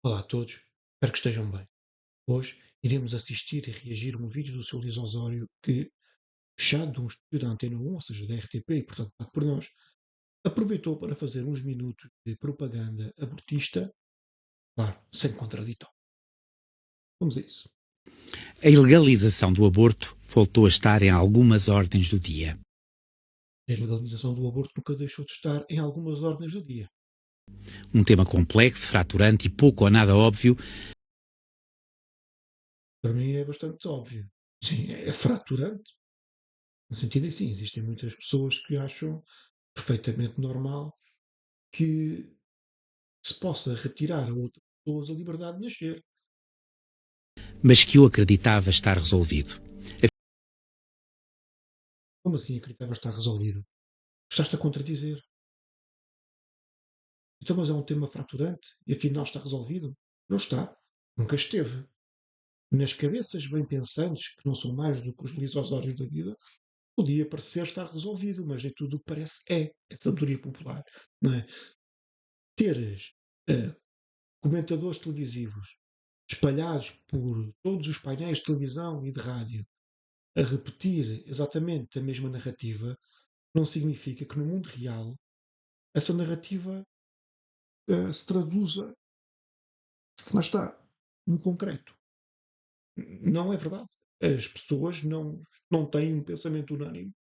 Olá a todos, espero que estejam bem. Hoje iremos assistir e reagir a um vídeo do Sr. Luís Osório que, fechado de um estúdio da Antena 1, ou seja, da RTP e portanto pago por nós, aproveitou para fazer uns minutos de propaganda abortista, claro, sem contraditório. Vamos a isso. A ilegalização do aborto voltou a estar em algumas ordens do dia. A legalização do aborto nunca deixou de estar em algumas ordens do dia. Um tema complexo, fraturante e pouco ou nada óbvio, Para mim é bastante óbvio. Sim, é fraturante. No sentido assim, existem muitas pessoas que acham perfeitamente normal que se possa retirar a outras pessoas a liberdade de nascer. mas que eu acreditava estar resolvido. Como assim acreditava estar resolvido? Estás-te a contradizer. Então, mas é um tema fraturante e afinal está resolvido? Não está. Nunca esteve. Nas cabeças bem pensantes, que não são mais do que os lisosórios da vida, podia parecer estar resolvido, mas nem tudo o que parece é. É sabedoria popular. Não é? Teres comentadores televisivos espalhados por todos os painéis de televisão e de rádio a repetir exatamente a mesma narrativa, não significa que no mundo real essa narrativa se traduza, lá está, no concreto. Não é verdade. As pessoas não têm um pensamento unânime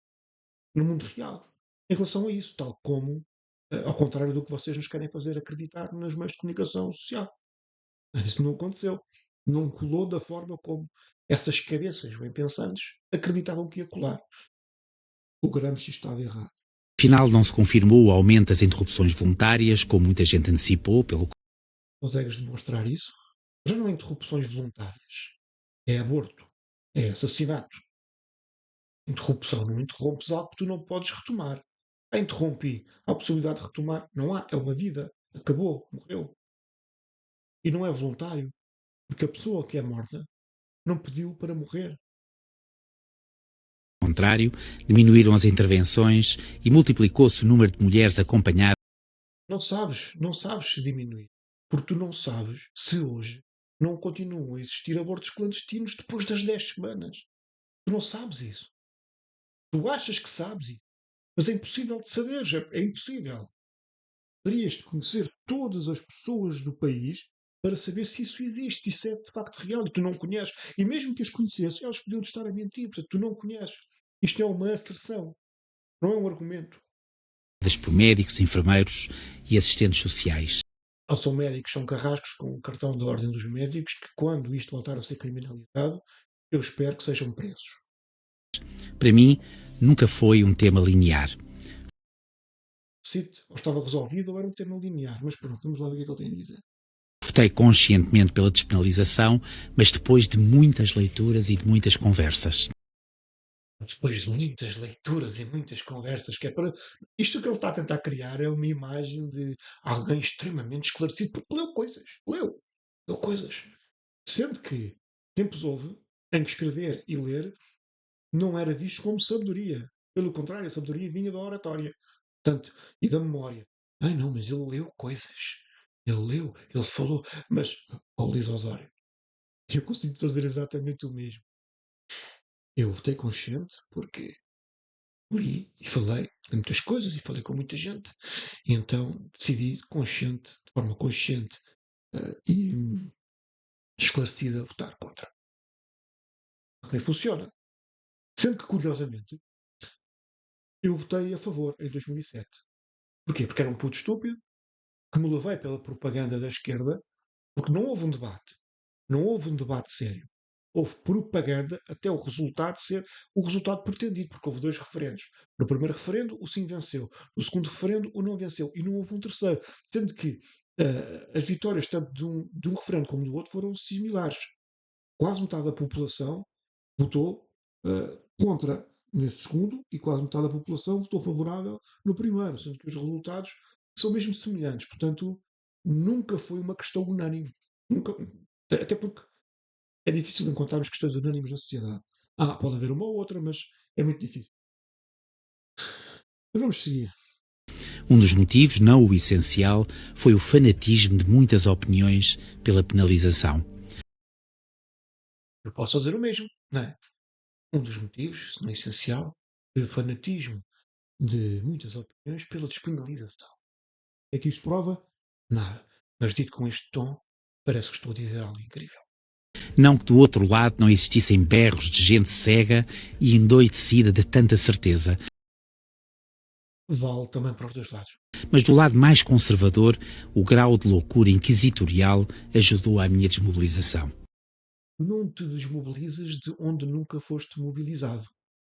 no mundo real em relação a isso, tal como, ao contrário do que vocês nos querem fazer acreditar nos meios de comunicação social. Isso não aconteceu. Não colou da forma como essas cabeças bem pensantes acreditavam que ia colar. O Gramsci estava errado. Afinal, não se confirmou o aumento das interrupções voluntárias, como muita gente antecipou, pelo Consegues demonstrar isso? Já não é interrupções voluntárias. É aborto. É assassinato. Interrupção. Não interrompes algo que tu não podes retomar. Interrompi. Há possibilidade de retomar? Não há. É uma vida. Acabou. Morreu. E não é voluntário. Porque a pessoa que é morta não pediu para morrer. contrário, diminuíram as intervenções e multiplicou-se o número de mulheres acompanhadas. Não sabes se diminuir. Porque tu não sabes se hoje não continuam a existir abortos clandestinos depois das 10 semanas. Tu não sabes isso. Tu achas que sabes isso. Mas é impossível de saber. É impossível. Terias de conhecer todas as pessoas do país para saber se isso existe, se isso é de facto real e tu não conheces. E mesmo que as conhecesses, elas podiam estar a mentir, portanto, tu não conheces. Isto é uma asserção, não é um argumento. Por médicos, enfermeiros e assistentes sociais. Não são médicos, são carrascos com o cartão da Ordem dos Médicos que, quando isto voltar a ser criminalizado, eu espero que sejam presos. Para mim, nunca foi um tema linear. Cite, ou estava resolvido ou era um tema linear. Mas pronto, vamos lá ver o que é que ele tem a dizer. Votei conscientemente pela despenalização, mas depois de muitas leituras e de muitas conversas. Depois de muitas leituras e muitas conversas, que é para. Isto que ele está a tentar criar é uma imagem de alguém extremamente esclarecido, porque leu coisas. Leu coisas. Sendo que tempos houve em que escrever e ler não era visto como sabedoria. Pelo contrário, a sabedoria vinha da oratória. Portanto, e da memória. Ai não, mas ele leu coisas. Ele leu, ele falou. Mas, ó Luís Osório, eu consigo fazer exatamente o mesmo. Eu votei consciente porque li e falei de muitas coisas e falei com muita gente. E então decidi consciente, de forma consciente e esclarecida, votar contra. Também funciona. Sendo que, curiosamente, eu votei a favor em 2007. Porquê? Porque era um puto estúpido, que me levei pela propaganda da esquerda, porque não houve um debate. Não houve um debate sério. Houve propaganda até o resultado ser o resultado pretendido, porque houve dois referendos. No primeiro referendo, o sim venceu. No segundo referendo, o não venceu. E não houve um terceiro. Sendo que as vitórias, tanto de um referendo como do outro, foram similares. Quase metade da população votou contra nesse segundo e quase metade da população votou favorável no primeiro, sendo que os resultados são mesmo semelhantes. Portanto, nunca foi uma questão unânime. Nunca, até porque é difícil encontrarmos questões unânimes na sociedade. Pode haver uma ou outra, mas é muito difícil. Mas vamos seguir. Um dos motivos, não o essencial, foi o fanatismo de muitas opiniões pela penalização. Eu posso fazer o mesmo, não é? Um dos motivos, se não é essencial, de fanatismo de muitas opiniões pela despenalização. É que isto prova? Nada. Mas dito com este tom, parece que estou a dizer algo incrível. Não que do outro lado não existissem berros de gente cega e endoidecida de tanta certeza, Vale também para os dois lados. mas do lado mais conservador, o grau de loucura inquisitorial ajudou à minha desmobilização. Não te desmobilizas de onde nunca foste mobilizado.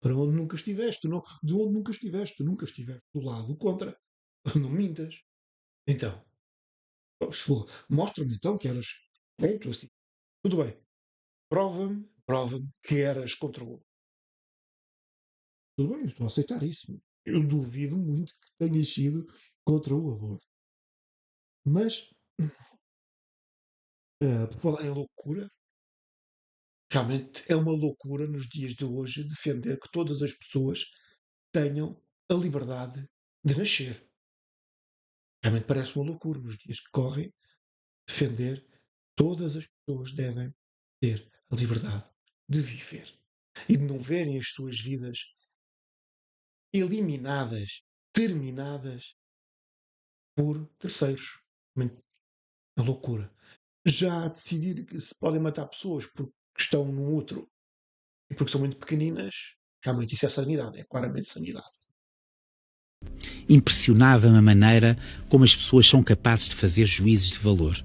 Para onde nunca estiveste. Não, de onde nunca estiveste. Tu nunca estiveste do lado contra. Não mintas. Então, mostra-me então que eras feito assim. Tudo bem. Prova-me que eras contra o. Tudo bem, eu estou a aceitar isso. Eu duvido muito que tenhas sido contra o aborto. Mas, por falar em loucura, realmente é uma loucura nos dias de hoje defender que todas as pessoas tenham a liberdade de nascer. Realmente parece uma loucura nos dias que correm defender que todas as pessoas devem ter a liberdade de viver e de não verem as suas vidas eliminadas, terminadas por terceiros. Realmente é loucura. Já decidir que se podem matar pessoas porque estão no útero e porque são muito pequeninas, realmente isso é sanidade, é claramente sanidade. Impressionava-me a maneira como as pessoas são capazes de fazer juízes de valor.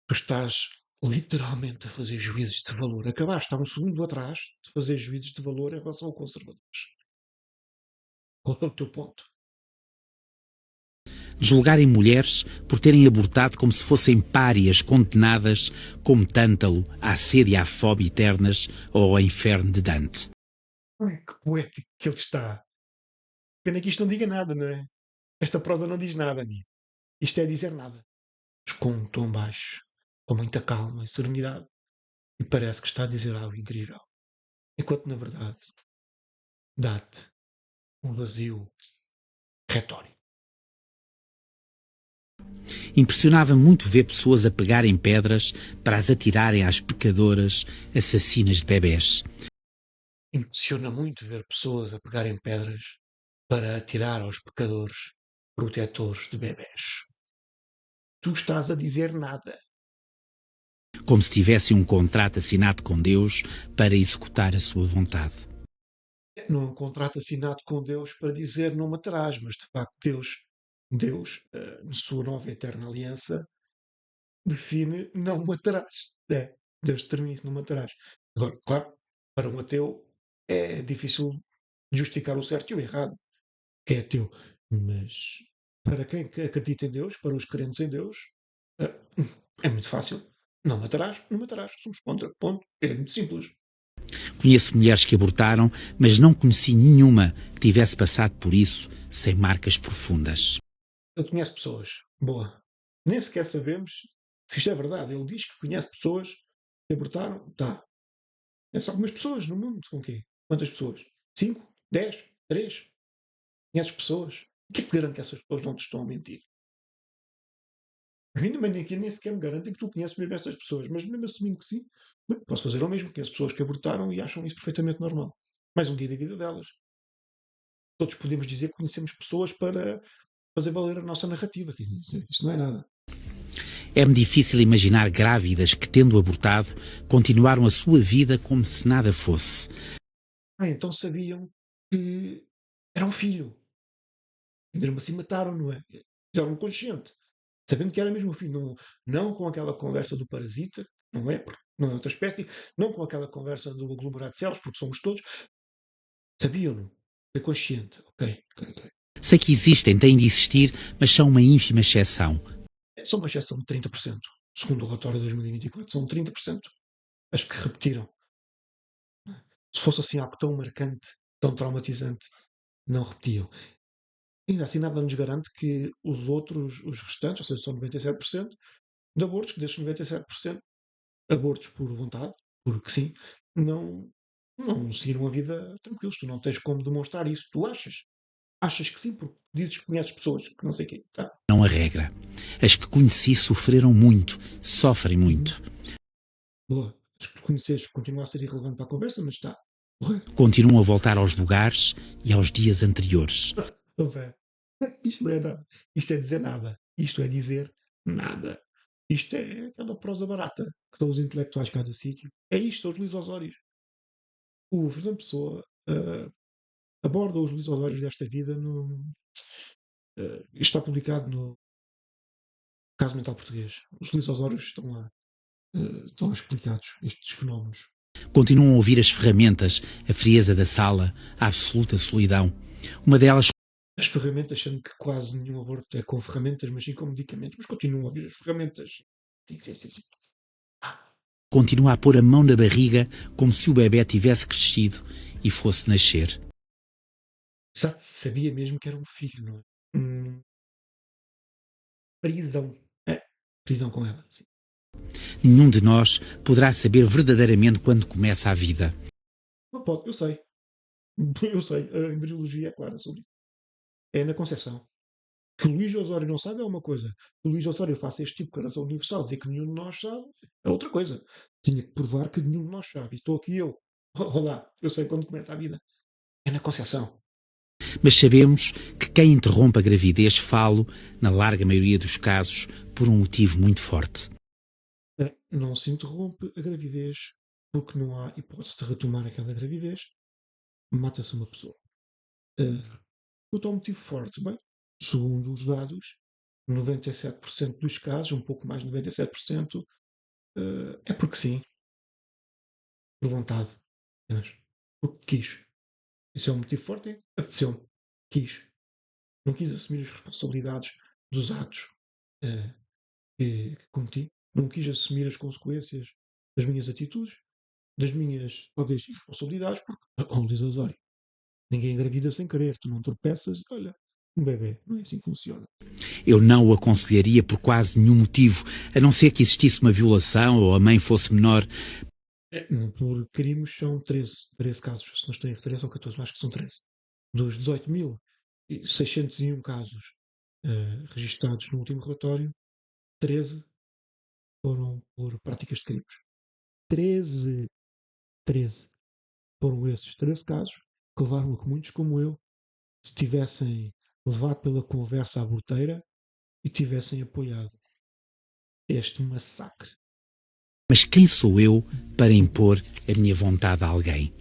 Tu estás literalmente a fazer juízes de valor. Acabaste há um segundo atrás de fazer juízes de valor em relação a conservadores. Qual é o teu ponto? Julgarem mulheres por terem abortado como se fossem párias condenadas como Tântalo à sede e à fome eternas ou ao inferno de Dante. Ai, que poético que ele está. Pena que isto não diga nada, não é? Esta prosa não diz nada, amigo. Isto é dizer nada. Mas com um tom baixo, com muita calma e serenidade. E parece que está a dizer algo incrível. Enquanto, na verdade, dá-te um vazio retórico. Impressionava muito ver pessoas a pegarem pedras para as atirarem às pecadoras assassinas de bebés. Impressiona muito ver pessoas a pegarem pedras para atirar aos pecadores protetores de bebés. Tu estás a dizer nada. Como se tivessem um contrato assinado com Deus para executar a sua vontade. Não é um contrato assinado com Deus para dizer não matarás, mas de facto Deus, na sua nova eterna aliança, define não matarás. É, Deus determina isso, não matarás. Agora, claro, para um ateu é difícil justificar o certo e o errado. É ateu. Mas para quem acredita em Deus, para os crentes em Deus, é, é muito fácil. Não matarás, não matarás. Somos contra. Ponto. É muito simples. Conheço mulheres que abortaram, mas não conheci nenhuma que tivesse passado por isso sem marcas profundas. Ele conhece pessoas. Boa. Nem sequer sabemos se isto é verdade. Ele diz que conhece pessoas que abortaram. Tá. Conhece algumas pessoas no mundo. Com quê? Quantas pessoas? 5? 10? 3? Conheces pessoas? O que é que te garante que essas pessoas não te estão a mentir? A mim também aqui nem sequer me garantem que tu conheces mesmo essas pessoas, mas mesmo assumindo que sim, bem, posso fazer o mesmo. Conheço pessoas que abortaram e acham isso perfeitamente normal. Mais um dia da vida delas. Todos podemos dizer que conhecemos pessoas para fazer valer a nossa narrativa. Isso não é nada. É-me difícil imaginar grávidas que, tendo abortado, continuaram a sua vida como se nada fosse. Então sabiam que era um filho. E mesmo assim mataram, não é? Fizeram consciente. Sabendo que era mesmo um filho. Não, não com aquela conversa do parasita, não é? Porque não é outra espécie. Não com aquela conversa do aglomerado de céus, porque somos todos. Sabiam-no. Foi consciente. Ok, ok, ok. Sei que existem, têm de existir, mas são uma ínfima exceção. É só uma exceção de 30%. Segundo o relatório de 2024, são 30% as que repetiram. Se fosse assim algo tão marcante, tão traumatizante, não repetiam. Ainda assim, nada nos garante que os outros, os restantes, ou seja, são 97% de abortos, que desses 97%, abortos por vontade, porque sim, não, não seguiram a vida tranquilos. Tu não tens como demonstrar isso. Tu achas. Achas que sim, porque dizes que conheces pessoas que não sei o quê. Tá. Não a regra. As que conheci sofreram muito, sofrem Uhum. muito. Boa. Se tu conheces, continua a ser irrelevante para a conversa, mas está. Boa. Continuam a voltar aos lugares e aos dias anteriores. Então, velho, isto não é nada. Isto é dizer nada. Isto é dizer nada. Isto é aquela prosa barata que são os intelectuais cá do sítio. É isto, são os Luís Osórios. O Fernando Pessoa aborda os Luís Osórios desta vida no. Isto está publicado no Caso Mental Português. Os Luís Osórios estão lá explicados, estes fenómenos. Continuam a ouvir as ferramentas, a frieza da sala, a absoluta solidão. Uma delas As ferramentas, sendo que quase nenhum aborto é com ferramentas, mas sim com medicamentos, mas continuam a ouvir as ferramentas. Sim, sim, sim, sim. continua a pôr a mão na barriga como se o bebê tivesse crescido e fosse nascer. Sabia mesmo que era um filho, não é? Prisão. É, prisão com ela. Sim. Nenhum de nós poderá saber verdadeiramente quando começa a vida. Não pode, eu sei. Eu sei. A embriologia é clara sobre isso. É na concepção. Que o Luís Osório não sabe é uma coisa. Que o Luís Osório faça este tipo de declaração universal, dizer que nenhum de nós sabe, é outra coisa. Tinha que provar que nenhum de nós sabe. E estou aqui eu. Olá, eu sei quando começa a vida. É na concepção. Mas sabemos que quem interrompe a gravidez fala, na larga maioria dos casos, por um motivo muito forte. Não se interrompe a gravidez porque não há hipótese de retomar aquela gravidez. Mata-se uma pessoa. Quanto ao motivo forte, bem, segundo os dados, 97% dos casos, um pouco mais de 97%, é porque sim, por vontade. Apenas. Porque quis. Isso é um motivo forte, é apeteceu-me. Quis. Não quis assumir as responsabilidades dos atos eh, que cometi. Não quis assumir as consequências das minhas atitudes, das minhas, talvez, responsabilidades, porque, como diz o Osório, ninguém engravida sem querer. Tu não tropeças, olha, um bebê. Não é assim que funciona. Eu não o aconselharia por quase nenhum motivo, a não ser que existisse uma violação ou a mãe fosse menor. Por crimes são 13 casos, se não estou em erro, 13 ou 14, acho que são 13. Dos 18.601 casos registados no último relatório, 13 foram por práticas de crimes. 13, 13 foram esses 13 casos que levaram a que muitos como eu se tivessem levado pela conversa à bruteira e tivessem apoiado este massacre. Mas quem sou eu para impor a minha vontade a alguém?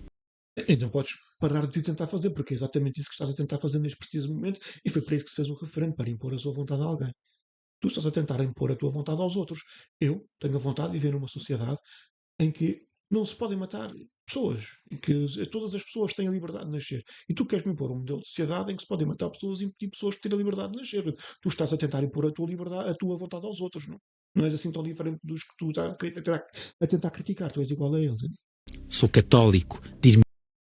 Então podes parar de tentar fazer, porque é exatamente isso que estás a tentar fazer neste preciso momento, e foi para isso que se fez o referendo, para impor a sua vontade a alguém. Tu estás a tentar impor a tua vontade aos outros. Eu tenho a vontade de viver numa sociedade em que não se podem matar pessoas, em que todas as pessoas têm a liberdade de nascer. E tu queres me impor um modelo de sociedade em que se podem matar pessoas e impedir pessoas de terem a liberdade de nascer. Tu estás a tentar impor a tua liberdade, a tua vontade aos outros, não? Não és assim tão diferente dos que tu estás a tentar criticar. Tu és igual a eles. Sou católico,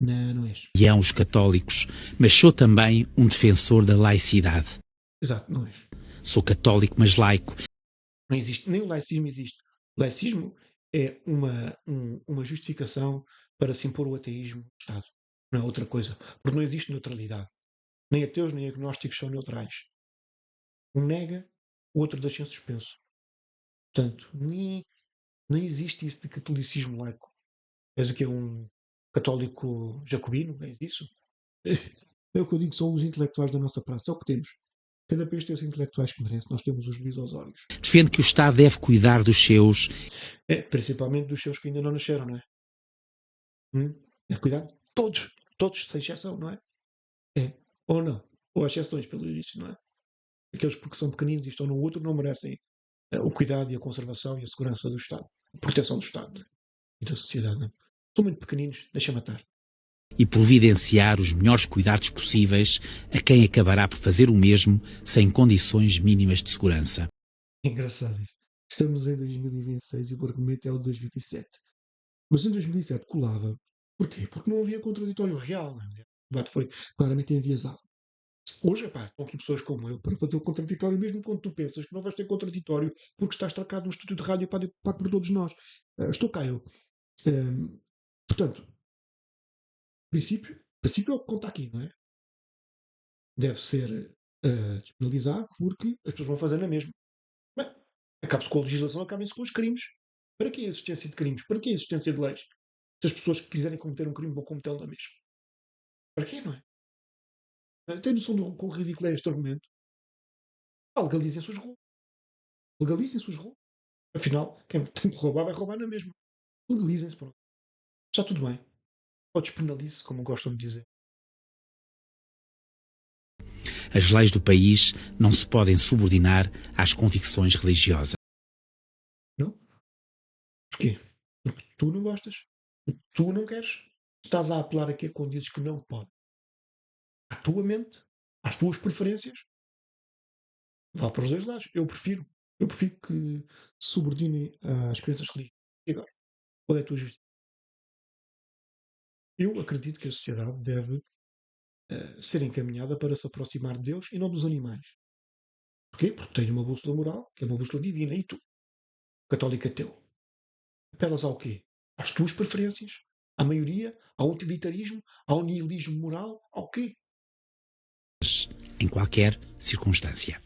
Não, não és. dir-me-ão os católicos, mas sou também um defensor da laicidade. Exato, não és. Sou católico, mas laico. Não existe, nem o laicismo existe. O laicismo é uma justificação para se impor o ateísmo no Estado. Não é outra coisa. Porque não existe neutralidade. Nem ateus nem agnósticos são neutrais. Um nega, o outro deixa em suspenso. Portanto, nem existe isso de catolicismo laico. És o que é um católico jacobino? És isso? É o que eu digo, são os intelectuais da nossa praça. É o que temos. Cada país tem os intelectuais que merece. Nós temos os Luís Osórios. Defende que o Estado deve cuidar dos seus. Principalmente dos seus que ainda não nasceram, não é? Deve cuidar de todos. Todos, sem exceção, não é? É. Ou não. Ou há exceções, pelo visto, não é? Aqueles porque são pequeninos e estão no outro não merecem o cuidado e a conservação e a segurança do Estado. A proteção do Estado, não é? E da sociedade, não é? São muito pequeninos, deixa matar. E providenciar os melhores cuidados possíveis a quem acabará por fazer o mesmo sem condições mínimas de segurança. É engraçado isto. Estamos em 2026 e o argumento é o de 2007. Mas em 2007 colava. Porquê? Porque não havia contraditório real. Não é? O debate foi claramente enviesado. Hoje, pá, estão aqui pessoas como eu para fazer o contraditório, mesmo quando tu pensas que não vais ter contraditório porque estás trocado num estúdio de rádio pago por todos nós. Estou cá eu. Portanto, princípio é o que conta aqui, não é? deve ser despenalizado porque as pessoas vão fazer na mesma. Bem, acabe-se com a legislação, acabem-se com os crimes. Para que a existência de crimes? Para que a existência de leis? Se as pessoas que quiserem cometer um crime vão cometê-lo na mesma. Para quê, não é? Tem noção do quão ridículo é este argumento? Legalizem-se os roubos. Legalizem-se os roubos. Afinal, quem tem que roubar vai roubar na mesma. Legalizem-se, pronto. Está tudo bem. Ou despenalize, como gostam de dizer. As leis do país não se podem subordinar às convicções religiosas. Não? Porquê? Porque tu não gostas. Porque tu não queres. Estás a apelar aqui quando dizes que não pode. À tua mente, às tuas preferências. Vá para os dois lados. Eu prefiro que se subordinem às crenças religiosas. E agora? Qual é a tua justiça? Eu acredito que a sociedade deve ser encaminhada para se aproximar de Deus e não dos animais. Porquê? Porque tem uma bússola moral, que é uma bússola divina. E tu, católico ateu, apelas ao quê? Às tuas preferências? À maioria? Ao utilitarismo? Ao nihilismo moral? Ao quê? Em qualquer circunstância.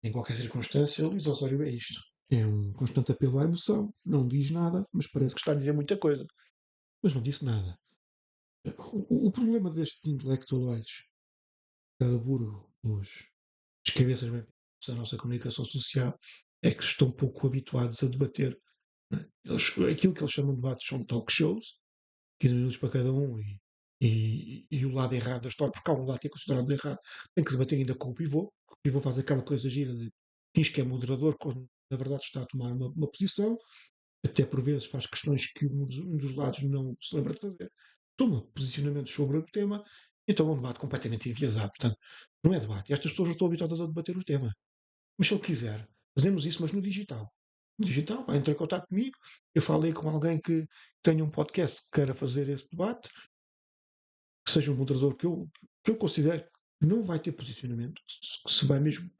Em qualquer circunstância, Luís Osório é isto. É um constante apelo à emoção. Não diz nada, mas parece que está a dizer muita coisa. Mas não disse nada. O problema destes intelectuais que elaboram as cabeças bem da nossa comunicação social é que estão pouco habituados a debater. Não é? Aquilo que eles chamam de debates são talk shows, 15 minutos para cada um e o lado errado da história, porque há um lado que é considerado errado, tem que debater ainda com o pivô. O pivô faz aquela coisa gira de finge que é moderador quando na verdade está a tomar uma posição, até por vezes faz questões que um dos lados não se lembra de fazer, toma posicionamentos sobre o tema, então é um debate completamente enviesado. Portanto, não é debate. Estas pessoas não estão habituadas a debater o tema. Mas se ele quiser, fazemos isso, mas no digital. No digital, vai entrar em contato comigo, eu falei com alguém que tenha um podcast que queira fazer esse debate, que seja um moderador que eu considero que não vai ter posicionamento, que se vai mesmo,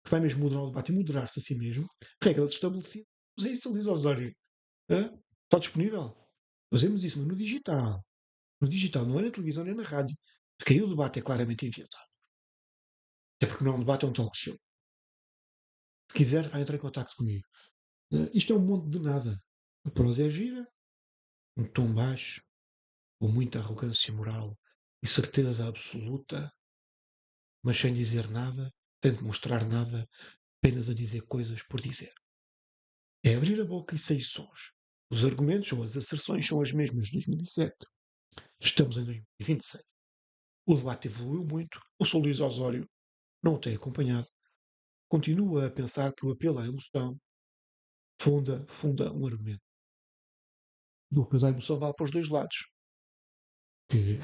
que vai mesmo moderar o debate e moderar-se a si mesmo, regras estabelecidas, é isso, Luís Osório. Está disponível. Fazemos isso, mas no digital. No digital, não é na televisão nem na rádio. Porque aí o debate é claramente enviesado. Até porque não é um debate, é um talk show. Se quiser, vai entrar em contato comigo. Isto é um monte de nada. A prosa é gira, um tom baixo, com muita arrogância moral e certeza absoluta, mas sem dizer nada, sem demonstrar nada, apenas a dizer coisas por dizer. É abrir a boca e sair sons. Os argumentos ou as asserções são as mesmas de 2007. Estamos em 2026. O debate evoluiu muito. O Sr. Luís Osório não o tem acompanhado. Continua a pensar que o apelo à emoção funda um argumento. O apelo à emoção vale para os dois lados. Que,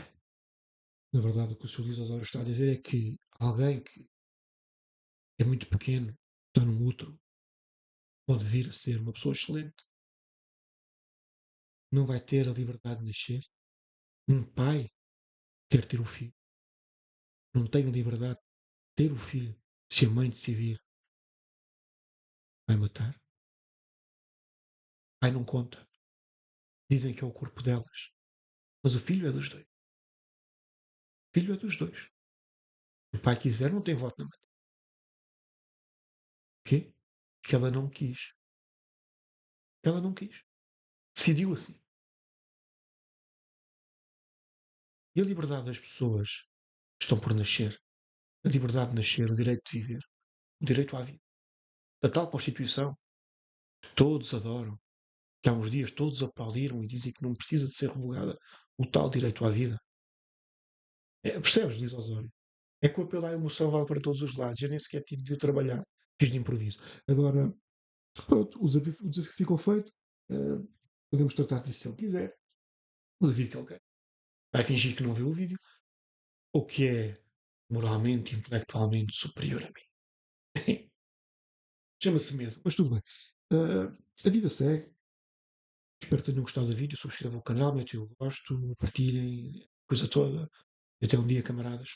na verdade, o que o Sr. Luís Osório está a dizer é que alguém que é muito pequeno, está num útero, pode vir a ser uma pessoa excelente. Não vai ter a liberdade de nascer. Um pai quer ter um filho. Não tem a liberdade de ter o filho. Se a mãe decidir, vai matar. Pai não conta. Dizem que é o corpo delas. Mas o filho é dos dois. O filho é dos dois. Se o pai quiser, não tem voto na matéria. Porquê? Porque ela não quis. Ela não quis. Decidiu assim. E a liberdade das pessoas que estão por nascer, a liberdade de nascer, o direito de viver, o direito à vida. Da tal Constituição que todos adoram, que há uns dias todos aplaudiram e dizem que não precisa de ser revogada o tal direito à vida. Percebes, diz Osório? É que o apelo à emoção vale para todos os lados. Eu nem sequer tive de trabalhar. Fiz de improviso. Agora, pronto, o desafio ficou feito. Eh, podemos tratar disso se ele quiser. O desafio que ele quer. Vai fingir que não viu o vídeo. Ou que é moralmente, intelectualmente superior a mim. Chama-se medo, mas tudo bem. A vida segue. Espero que tenham gostado do vídeo. Subscrevam o canal, metam o gosto, partilhem, coisa toda. Até um dia, camaradas.